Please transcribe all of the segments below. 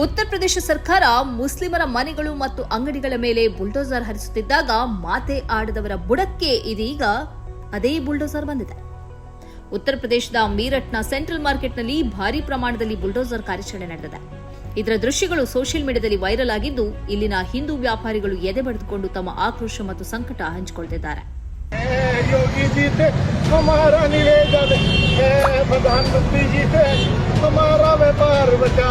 ಉತ್ತರ ಪ್ರದೇಶ ಸರ್ಕಾರ ಮುಸ್ಲಿಮರ ಮನೆಗಳು ಮತ್ತು ಅಂಗಡಿಗಳ ಮೇಲೆ ಬುಲ್ಡೋಸರ್ ಹರಿಸುತ್ತಿದ್ದಾಗ ಮಾತೆ ಆಡದವರ ಬುಡಕ್ಕೆ ಇದೀಗ ಅದೇ ಬುಲ್ಡೋಸರ್ ಬಂದಿದೆ. ಉತ್ತರ ಪ್ರದೇಶದ ಮೀರಟ್ನ ಸೆಂಟ್ರಲ್ ಮಾರ್ಕೆಟ್ನಲ್ಲಿ ಭಾರೀ ಪ್ರಮಾಣದಲ್ಲಿ ಬುಲ್ಡೋಸರ್ ಕಾರ್ಯಾಚರಣೆ ನಡೆದಿದೆ. ಇದರ ದೃಶ್ಯಗಳು ಸೋಷಿಯಲ್ ಮೀಡಿಯಾದಲ್ಲಿ ವೈರಲ್ ಆಗಿದ್ದು, ಇಲ್ಲಿನ ಹಿಂದೂ ವ್ಯಾಪಾರಿಗಳು ಎದೆ ಬಡಿದುಕೊಂಡು ತಮ್ಮ ಆಕ್ರೋಶ ಮತ್ತು ಸಂಕಟ ಹಂಚಿಕೊಳ್ಳುತ್ತಿದ್ದಾರೆ. योगी जी से हमारा निवेदन है, प्रधानमंत्री जी से हमारा व्यापार बचा.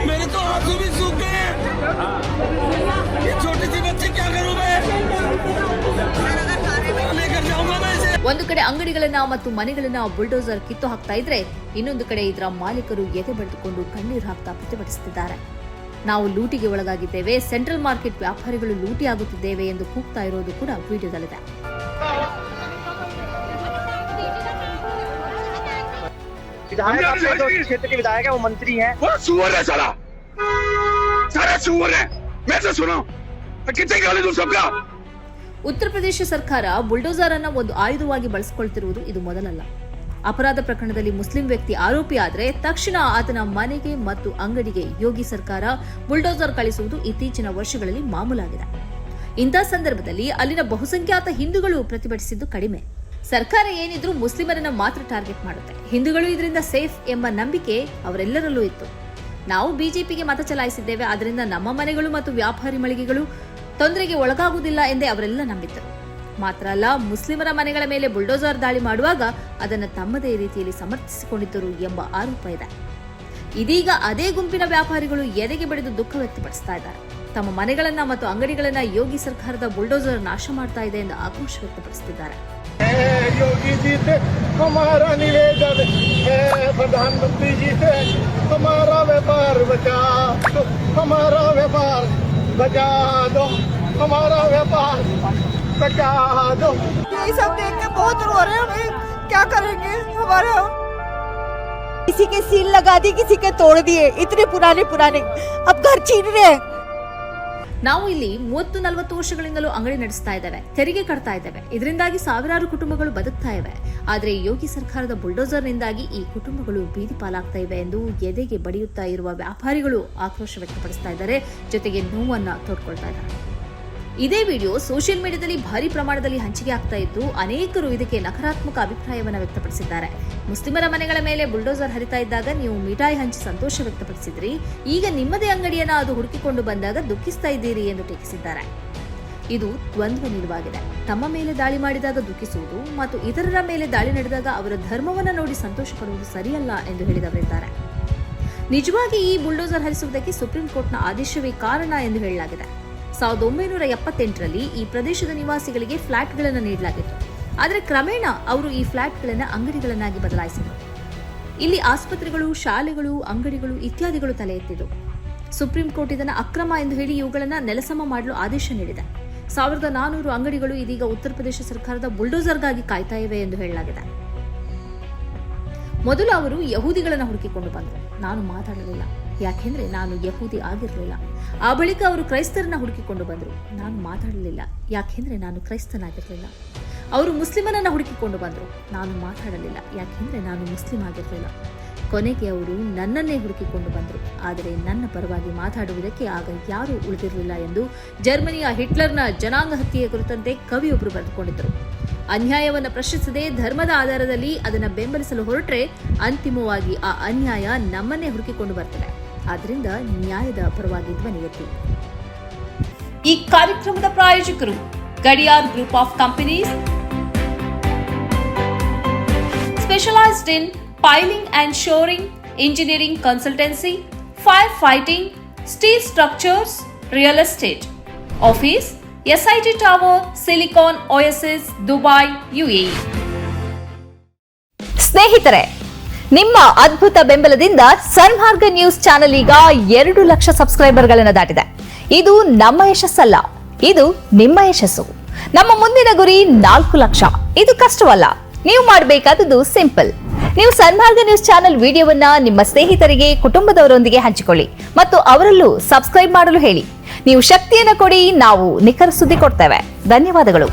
मेरे तो आंसू भी सूख गए हैं. ये छोटी सी बच्ची क्या करूं मैं? लेकर जाऊंगा मैं इसे. ಒಂದು ಕಡೆ ಅಂಗಡಿಗಳನ್ನ ಮತ್ತು ಮನೆಗಳನ್ನ ಬುಲ್ಡೋಸರ್ ಕಿತ್ತು ಹಾಕ್ತಾ ಇದ್ರೆ, ಇನ್ನೊಂದು ಕಡೆ ಇದರ ಮಾಲೀಕರು ಎದೆ ಬಡಿದುಕೊಂಡು ಕಣ್ಣೀರು ಹಾಕ್ತಾ ಪ್ರತಿಭಟಿಸುತ್ತಿದ್ದಾರೆ. ನಾವು ಲೂಟಿಗೆ ಒಳಗಾಗಿದ್ದೇವೆ, ಸೆಂಟ್ರಲ್ ಮಾರ್ಕೆಟ್ ವ್ಯಾಪಾರಿಗಳು ಲೂಟಿ ಆಗುತ್ತಿದ್ದೇವೆ ಎಂದು ಕೂಗ್ತಾ ಇರೋದು ಕೂಡ ವಿಡಿಯೋದಲ್ಲಿದೆ. क्षेत्र के विधायक है, वो मंत्री हैं. वो सुअर है साला सुअर है. मैं तो सुना कितने गाली दूं सबका. ಉತ್ತರ ಪ್ರದೇಶ ಸರ್ಕಾರ ಬುಲ್ಡೋಸರ್ ಅನ್ನ ಒಂದು ಆಯುಧವಾಗಿ ಬಳಸಿಕೊಳ್ತಿರುವುದು ಇದು ಮೊದಲಲ್ಲ. ಅಪರಾಧ ಪ್ರಕರಣದಲ್ಲಿ ಮುಸ್ಲಿಂ ವ್ಯಕ್ತಿ ಆರೋಪಿಯಾದರೆ ತಕ್ಷಣ ಆತನ ಮನೆಗೆ ಮತ್ತು ಅಂಗಡಿಗೆ ಯೋಗಿ ಸರ್ಕಾರ ಬುಲ್ಡೋಸರ್ ಕಳಿಸುವುದು ಇತ್ತೀಚಿನ ವರ್ಷಗಳಲ್ಲಿ ಮಾಮೂಲಾಗಿದೆ. ಇಂತಹ ಸಂದರ್ಭದಲ್ಲಿ ಅಲ್ಲಿನ ಬಹುಸಂಖ್ಯಾತ ಹಿಂದೂಗಳು ಪ್ರತಿಭಟಿಸಿದ್ದು ಕಡಿಮೆ. ಸರ್ಕಾರ ಏನಿದ್ರೂ ಮುಸ್ಲಿಮರನ್ನ ಮಾತ್ರ ಟಾರ್ಗೆಟ್ ಮಾಡುತ್ತೆ. ಹಿಂದೂಗಳು ಇದರಿಂದ ಸೇಫ್ ಎಂಬ ನಂಬಿಕೆ ಅವರೆಲ್ಲರಲ್ಲೂ ಇತ್ತು. ನಾವು ಬಿಜೆಪಿಗೆ ಮತ ಚಲಾಯಿಸಿದ್ದೇವೆ, ಆದ್ದರಿಂದ ನಮ್ಮ ಮನೆಗಳು ಮತ್ತು ವ್ಯಾಪಾರಿ ಮಳಿಗೆಗಳು ತೊಂದರೆಗೆ ಒಳಗಾಗುವುದಿಲ್ಲ ಎಂದೇ ಅವರೆಲ್ಲ ನಂಬಿದ್ದರು. ಮಾತ್ರ ಅಲ್ಲ, ಮುಸ್ಲಿಮರ ಮನೆಗಳ ಮೇಲೆ ಬುಲ್ಡೋಸರ್ ದಾಳಿ ಮಾಡುವಾಗ ಅದನ್ನು ತಮ್ಮದೇ ರೀತಿಯಲ್ಲಿ ಸಮರ್ಥಿಸಿಕೊಂಡಿದ್ದರು ಎಂಬ ಆರೋಪ ಇದೆ. ಇದೀಗ ಅದೇ ಗುಂಪಿನ ವ್ಯಾಪಾರಿಗಳು ಎದೆಗೆ ಬಡಿದು ದುಃಖ ವ್ಯಕ್ತಪಡಿಸ್ತಾ ಇದ್ದಾರೆ. ತಮ್ಮ ಮನೆಗಳನ್ನ ಮತ್ತು ಅಂಗಡಿಗಳನ್ನ ಯೋಗಿ ಸರ್ಕಾರದ ಬುಲ್ಡೋಸರ್ ನಾಶ ಮಾಡ್ತಾ ಇದೆ ಎಂದು ಆಕ್ರೋಶ ವ್ಯಕ್ತಪಡಿಸುತ್ತಿದ್ದಾರೆ. योगी जी से हमारा निवेदन है, प्रधानमंत्री जी से हमारा व्यापार बचा दो, हमारा व्यापार बचा दो, हमारा व्यापार बचा दो. ये सब देख के बहुत रो रहे हैं. हमें क्या करेंगे? हमारा किसी के सील लगा दी, किसी के तोड़ दिए. इतने पुराने अब घर छीन रहे हैं. ನಾವು ಇಲ್ಲಿ 30-40 ವರ್ಷಗಳಿಂದಲೂ ಅಂಗಡಿ ನಡೆಸ್ತಾ ಇದ್ದೇವೆ, ತೆರಿಗೆ ಕಟ್ತಾ ಇದ್ದೇವೆ. ಇದರಿಂದಾಗಿ ಸಾವಿರಾರು ಕುಟುಂಬಗಳು ಬದುಕ್ತಾ ಇವೆ. ಆದರೆ ಯೋಗಿ ಸರ್ಕಾರದ ಬುಲ್ಡೋಸರ್ನಿಂದಾಗಿ ಈ ಕುಟುಂಬಗಳು ಬೀದಿ ಪಾಲಾಗ್ತಾ ಇವೆ ಎಂದು ಎದೆಗೆ ಬಡಿಯುತ್ತಾ ಇರುವ ವ್ಯಾಪಾರಿಗಳು ಆಕ್ರೋಶ ವ್ಯಕ್ತಪಡಿಸ್ತಾ ಇದ್ದಾರೆ, ಜೊತೆಗೆ ನೋವನ್ನ ತೋಡ್ಕೊಳ್ತಾ ಇದ್ದಾರೆ. ಇದೇ ವಿಡಿಯೋ ಸೋಷಿಯಲ್ ಮೀಡಿಯಾದಲ್ಲಿ ಭಾರಿ ಪ್ರಮಾಣದಲ್ಲಿ ಹಂಚಿಕೆ ಆಗ್ತಾ ಇದ್ದು, ಅನೇಕರು ಇದಕ್ಕೆ ನಕಾರಾತ್ಮಕ ಅಭಿಪ್ರಾಯವನ್ನು ವ್ಯಕ್ತಪಡಿಸಿದ್ದಾರೆ. ಮುಸ್ಲಿಮರ ಮನೆಗಳ ಮೇಲೆ ಬುಲ್ಡೋಸರ್ ಹರಿತಾ ಇದ್ದಾಗ ನೀವು ಮಿಠಾಯಿ ಹಂಚಿ ಸಂತೋಷ ವ್ಯಕ್ತಪಡಿಸಿದ್ರಿ, ಈಗ ನಿಮ್ಮದೇ ಅಂಗಡಿಯನ್ನ ಅದು ಹುಡುಕಿಕೊಂಡು ಬಂದಾಗ ದುಃಖಿಸ್ತಾ ಇದ್ದೀರಿ ಎಂದು ಟೀಕಿಸಿದ್ದಾರೆ. ಇದು ದ್ವಂದ್ವ ನಿಲುವಾಗಿದೆ. ತಮ್ಮ ಮೇಲೆ ದಾಳಿ ಮಾಡಿದಾಗ ದುಃಖಿಸುವುದು ಮತ್ತು ಇತರರ ಮೇಲೆ ದಾಳಿ ನಡೆದಾಗ ಅವರ ಧರ್ಮವನ್ನ ನೋಡಿ ಸಂತೋಷ ಪಡುವುದು ಸರಿಯಲ್ಲ ಎಂದು ಹೇಳಿದವರಿದ್ದಾರೆ. ನಿಜವಾಗಿ ಈ ಬುಲ್ಡೋಸರ್ ಹರಿಸುವುದಕ್ಕೆ ಸುಪ್ರೀಂ ಕೋರ್ಟ್ನ ಆದೇಶವೇ ಕಾರಣ ಎಂದು ಹೇಳಲಾಗಿದೆ. 1978ರಲ್ಲಿ ಈ ಪ್ರದೇಶದ ನಿವಾಸಿಗಳಿಗೆ ಫ್ಲಾಟ್ಗಳನ್ನು ನೀಡಲಾಗಿತ್ತು. ಆದರೆ ಕ್ರಮೇಣ ಅವರು ಈ ಫ್ಲಾಟ್ಗಳನ್ನು ಅಂಗಡಿಗಳನ್ನಾಗಿ ಬದಲಾಯಿಸಿದರು. ಇಲ್ಲಿ ಆಸ್ಪತ್ರೆಗಳು, ಶಾಲೆಗಳು, ಅಂಗಡಿಗಳು ಇತ್ಯಾದಿಗಳು ತಲೆ ಎತ್ತಿದವು. ಸುಪ್ರೀಂ ಕೋರ್ಟ್ ಇದನ್ನು ಅಕ್ರಮ ಎಂದು ಹೇಳಿ ಇವುಗಳನ್ನು ನೆಲಸಮ ಮಾಡಲು ಆದೇಶ ನೀಡಿದೆ. 1400 ಅಂಗಡಿಗಳು ಇದೀಗ ಉತ್ತರ ಪ್ರದೇಶ ಸರ್ಕಾರದ ಬುಲ್ಡೋಸರ್ಗಾಗಿ ಕಾಯ್ತಾ ಇವೆ ಎಂದು ಹೇಳಲಾಗಿದೆ. ಮೊದಲು ಅವರು ಯಹೂದಿಗಳನ್ನು ಹುಡುಕಿಕೊಂಡು ಬಂದರು. ನಾನು ಮಾತಾಡಲಿಲ್ಲ, ಯಾಕೆಂದ್ರೆ ನಾನು ಯಹೂದಿ ಆಗಿರಲಿಲ್ಲ. ಆ ಬಳಿಕ ಅವರು ಕ್ರೈಸ್ತರನ್ನ ಹುಡುಕಿಕೊಂಡು ಬಂದರು. ನಾನು ಮಾತಾಡಲಿಲ್ಲ, ಯಾಕೆಂದ್ರೆ ನಾನು ಕ್ರೈಸ್ತನಾಗಿರಲಿಲ್ಲ. ಅವರು ಮುಸ್ಲಿಮನನ್ನ ಹುಡುಕಿಕೊಂಡು ಬಂದರು. ನಾನು ಮಾತಾಡಲಿಲ್ಲ, ಯಾಕೆಂದ್ರೆ ನಾನು ಮುಸ್ಲಿಂ ಆಗಿರಲಿಲ್ಲ. ಕೊನೆಗೆ ಅವರು ನನ್ನನ್ನೇ ಹುಡುಕಿಕೊಂಡು ಬಂದರು. ಆದರೆ ನನ್ನ ಪರವಾಗಿ ಮಾತಾಡುವುದಕ್ಕೆ ಆಗ ಯಾರೂ ಉಳಿದಿರಲಿಲ್ಲ ಎಂದು ಜರ್ಮನಿಯ ಹಿಟ್ಲರ್ನ ಜನಾಂಗ ಹತ್ಯೆಯ ಕುರಿತಂತೆ ಕವಿಯೊಬ್ಬರು ಬರೆದುಕೊಂಡಿದ್ದರು. ಅನ್ಯಾಯವನ್ನು ಪ್ರಶ್ನಿಸದೆ ಧರ್ಮದ ಆಧಾರದಲ್ಲಿ ಅದನ್ನು ಬೆಂಬಲಿಸಲು ಹೊರಟ್ರೆ ಅಂತಿಮವಾಗಿ ಆ ಅನ್ಯಾಯ ನಮ್ಮನ್ನೇ ಹುಡುಕಿಕೊಂಡು ಬರ್ತದೆ. ಆದ್ದರಿಂದ ನ್ಯಾಯದ ಪರವಾಗಿ ಧ್ವನಿ ಎತ್ತಿ. ಈ ಕಾರ್ಯಕ್ರಮದ ಪ್ರಾಯೋಜಕರು Gadiyar group of companies, specialised in piling and shoring, engineering consultancy, firefighting, steel structures, real estate. Office, SIT Tower, Silicon Oasis, Dubai, UAE. ಸ್ನೇಹಿತರೆ, ನಿಮ್ಮ ಅದ್ಭುತ ಬೆಂಬಲದಿಂದ ಸನ್ಮಾರ್ಗ ನ್ಯೂಸ್ ಚಾನೆಲ್ ಈಗ 2 ಲಕ್ಷ ಸಬ್ಸ್ಕ್ರೈಬರ್ಗಳನ್ನು ದಾಟಿದೆ. ಇದು ನಮ್ಮ ಯಶಸ್ಸಲ್ಲ, ಇದು ನಿಮ್ಮ ಯಶಸ್ಸು. ನಮ್ಮ ಮುಂದಿನ ಗುರಿ 4 ಲಕ್ಷ. ಇದು ಕಷ್ಟವಲ್ಲ. ನೀವು ಮಾಡಬೇಕಾದದ್ದು ಸಿಂಪಲ್. ನೀವು ಸನ್ಮಾರ್ಗ ನ್ಯೂಸ್ ಚಾನೆಲ್ ವಿಡಿಯೋವನ್ನ ನಿಮ್ಮ ಸ್ನೇಹಿತರಿಗೆ, ಕುಟುಂಬದವರೊಂದಿಗೆ ಹಂಚಿಕೊಳ್ಳಿ ಮತ್ತು ಅವರಲ್ಲೂ ಸಬ್ಸ್ಕ್ರೈಬ್ ಮಾಡಲು ಹೇಳಿ. ನೀವು ಶಕ್ತಿಯನ್ನು ಕೊಡಿ, ನಾವು ನಿಖರ ಸುದ್ದಿ ಕೊಡ್ತೇವೆ. ಧನ್ಯವಾದಗಳು.